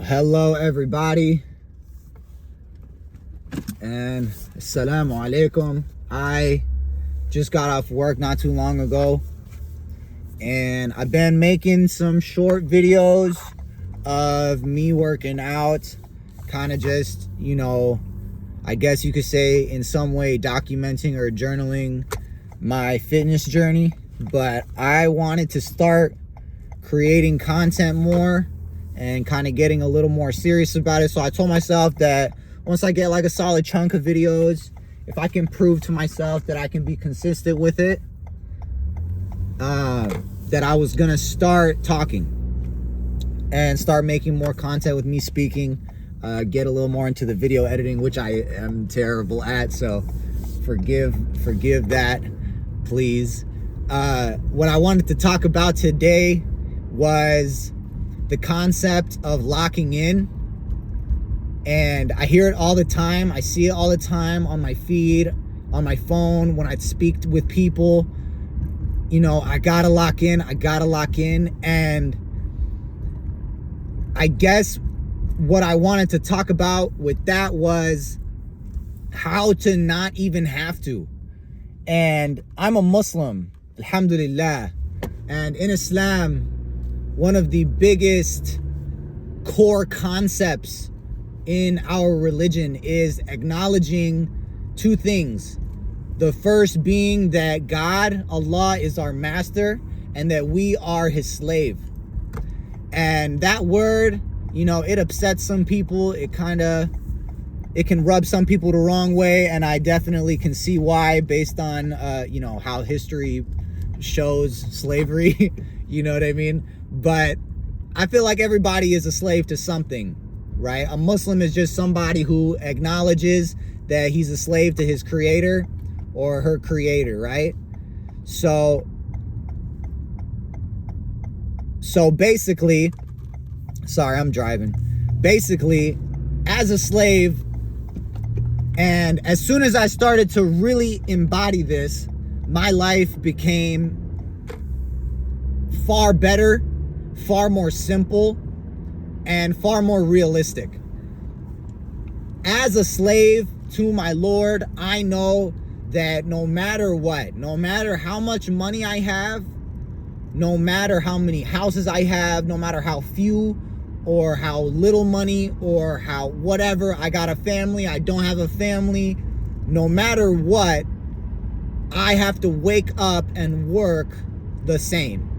Hello everybody, and assalamu alaikum. I just got off work not too long ago, and I've been making some short videos of me working out, kind of just, I guess you could say in some way documenting or journaling my fitness journey. But I wanted to start creating content more and kind of getting a little more serious about it. So I told myself that once I get like a solid chunk of videos, if I can prove to myself that I can be consistent with it, that I was gonna start talking and start making more content with me speaking, get a little more into the video editing, which I am terrible at, so forgive that, please. What I wanted to talk about today was the concept of locking in. And I hear it all the time. I see it all the time on my feed, on my phone, when I speak with people. I gotta lock in. And I guess what I wanted to talk about with that was how to not even have to. And I'm a Muslim, alhamdulillah. And in Islam, one of the biggest core concepts in our religion is acknowledging two things. The first being that God, Allah, is our master and that we are his slave. And that word, it upsets some people. It can rub some people the wrong way, and I definitely can see why based on how history shows slavery. You know what I mean? But I feel like everybody is a slave to something, right? A Muslim is just somebody who acknowledges that he's a slave to his creator or her creator, right? So basically, sorry, I'm driving. Basically, as a slave, and as soon as I started to really embody this, my life became far better, far more simple, and far more realistic. As a slave to my Lord, I know that no matter what, no matter how much money I have, no matter how many houses I have, no matter how few or how little money or how whatever, I got a family, I don't have a family, no matter what, I have to wake up and work the same.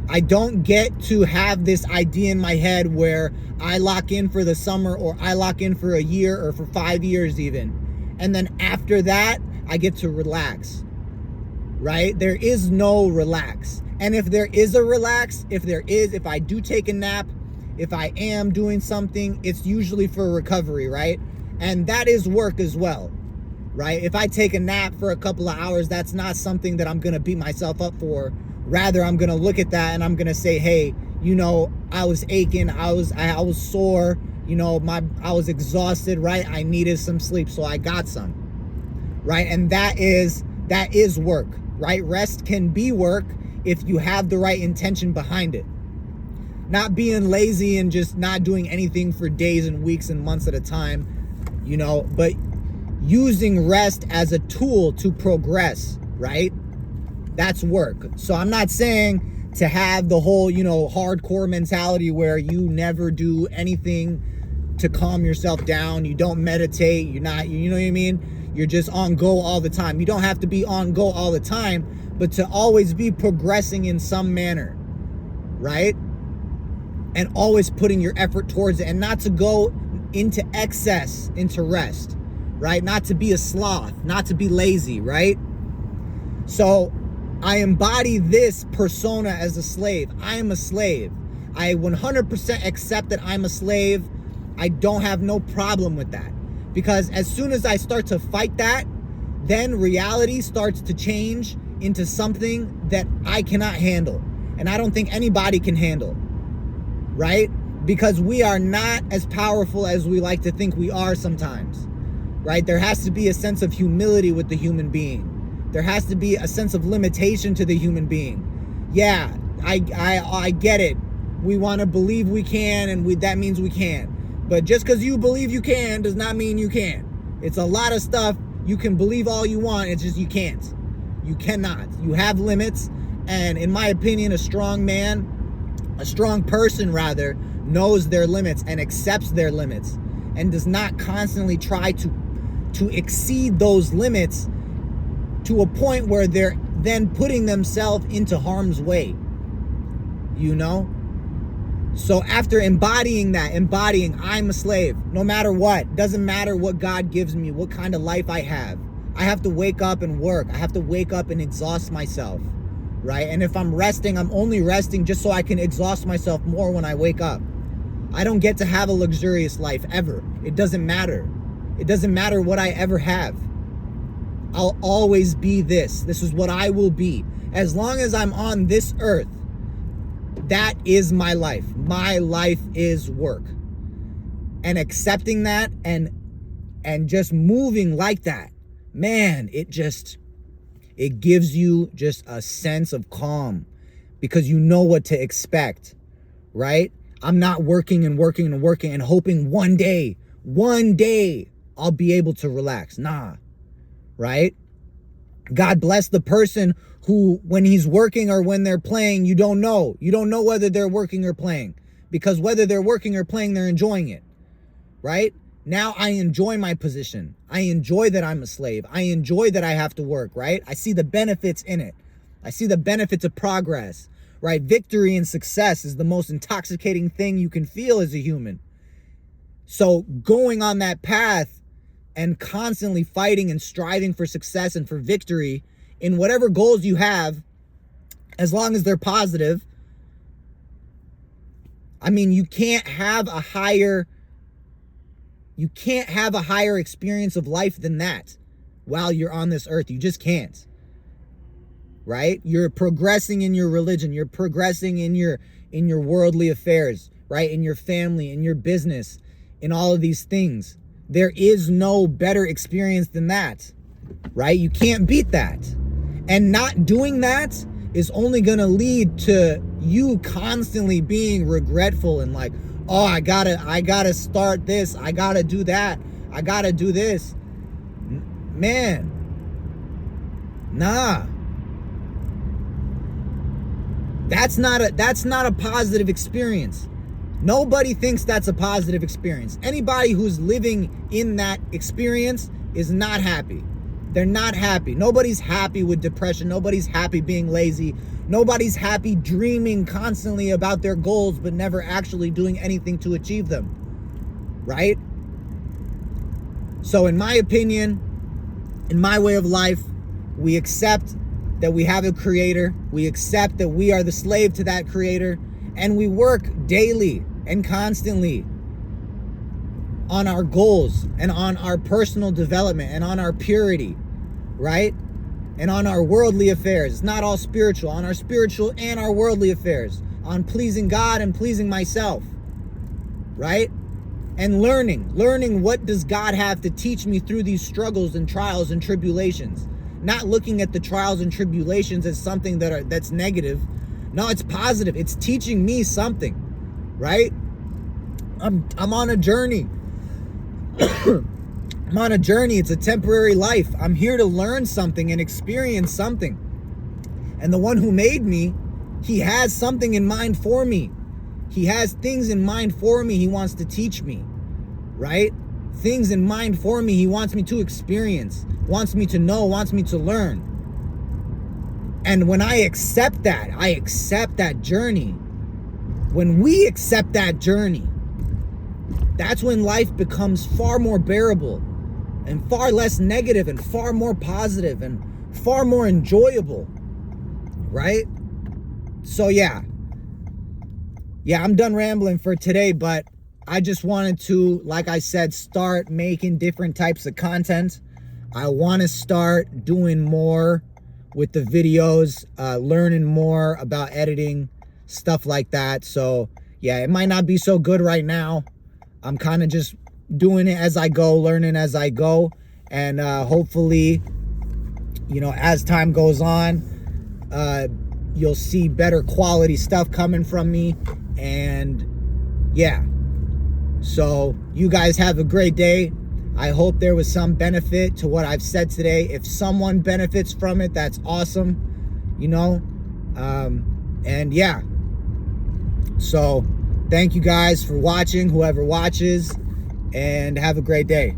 I don't get to have this idea in my head where I lock in for the summer or I lock in for a year or for 5 years even. And then after that, I get to relax, right? There is no relax. And if there is a relax, if I do take a nap, if I am doing something, it's usually for recovery, right? And that is work as well, right? If I take a nap for a couple of hours, that's not something that I'm going to beat myself up for. Rather, I'm going to look at that and I'm going to say, hey, I was aching. I was sore. I was exhausted, right? I needed some sleep, so I got some, right? And that is work, right? Rest can be work if you have the right intention behind it. Not being lazy and just not doing anything for days and weeks and months at a time, but using rest as a tool to progress, right? That's work. So I'm not saying to have the whole, hardcore mentality where you never do anything to calm yourself down. You don't meditate. You're not, you know what I mean? You're just on go all the time. You don't have to be on go all the time, but to always be progressing in some manner, right? And always putting your effort towards it and not to go into excess, into rest, right? Not to be a sloth, not to be lazy, right? So I embody this persona as a slave. I am a slave. I 100% accept that I'm a slave. I don't have no problem with that. Because as soon as I start to fight that, then reality starts to change into something that I cannot handle. And I don't think anybody can handle, right? Because we are not as powerful as we like to think we are sometimes, right? There has to be a sense of humility with the human being. There has to be a sense of limitation to the human being. Yeah, I get it. we want to believe we can, and that means we can. But just because you believe you can does not mean you can. It's a lot of stuff you can believe all you want, it's just you can't. You cannot. You have limits, and in my opinion, a strong person rather, knows their limits and accepts their limits and does not constantly try to exceed those limits to a point where they're then putting themselves into harm's way, you know? So after embodying I'm a slave, no matter what, doesn't matter what God gives me, what kind of life I have to wake up and work. I have to wake up and exhaust myself, right? And if I'm resting, I'm only resting just so I can exhaust myself more when I wake up. I don't get to have a luxurious life ever. It doesn't matter. It doesn't matter what I ever have. I'll always be this. This is what I will be. As long as I'm on this earth, that is my life. My life is work. And accepting that and just moving like that, man, it gives you just a sense of calm because you know what to expect, right? I'm not working and hoping one day I'll be able to relax. Nah, right? God bless the person who, when he's working or when they're playing, you don't know whether they're working or playing, because whether they're working or playing, they're enjoying it, right? Now I enjoy my position. I enjoy that I'm a slave. I enjoy that I have to work, right? I see the benefits in it. I see the benefits of progress, right? Victory and success is the most intoxicating thing you can feel as a human. So going on that path and constantly fighting and striving for success and for victory in whatever goals you have, as long as they're positive, I mean, you can't have a higher experience of life than that while you're on this earth. You just can't, right? You're progressing in your religion. You're progressing in your worldly affairs, right? In your family, in your business, in all of these things. There is no better experience than that, right? You can't beat that. And not doing that is only going to lead to you constantly being regretful and like, oh, I gotta start this. I gotta do that. I gotta do this. Man, nah. That's not a positive experience. Nobody thinks that's a positive experience. Anybody who's living in that experience is not happy. They're not happy. Nobody's happy with depression. Nobody's happy being lazy. Nobody's happy dreaming constantly about their goals but never actually doing anything to achieve them, right? So in my opinion, in my way of life, we accept that we have a creator. We accept that we are the slave to that creator, and we work daily and constantly on our goals and on our personal development and on our purity, right? And on our worldly affairs. It's not all spiritual. On our spiritual and our worldly affairs. On pleasing God and pleasing myself, right? And learning what does God have to teach me through these struggles and trials and tribulations. Not looking at the trials and tribulations as something that's negative. No, it's positive. It's teaching me something, right? I'm on a journey. I'm on a journey. It's a temporary life. I'm here to learn something and experience something. And the one who made me, he has something in mind for me. He has things in mind for me he wants to teach me, right? Things in mind for me he wants me to experience, wants me to know, wants me to learn. And when I accept that journey. When we accept that journey, that's when life becomes far more bearable and far less negative and far more positive and far more enjoyable, right? So yeah, I'm done rambling for today, but I just wanted to, like I said, start making different types of content. I want to start doing more with the videos, learning more about editing, stuff like that. So yeah, it might not be so good right now. I'm kind of just doing it as I go, learning as I go. And hopefully, as time goes on, you'll see better quality stuff coming from me. And yeah, so you guys have a great day. I hope there was some benefit to what I've said today. If someone benefits from it, that's awesome, you know. And yeah, so thank you guys for watching, whoever watches, and have a great day.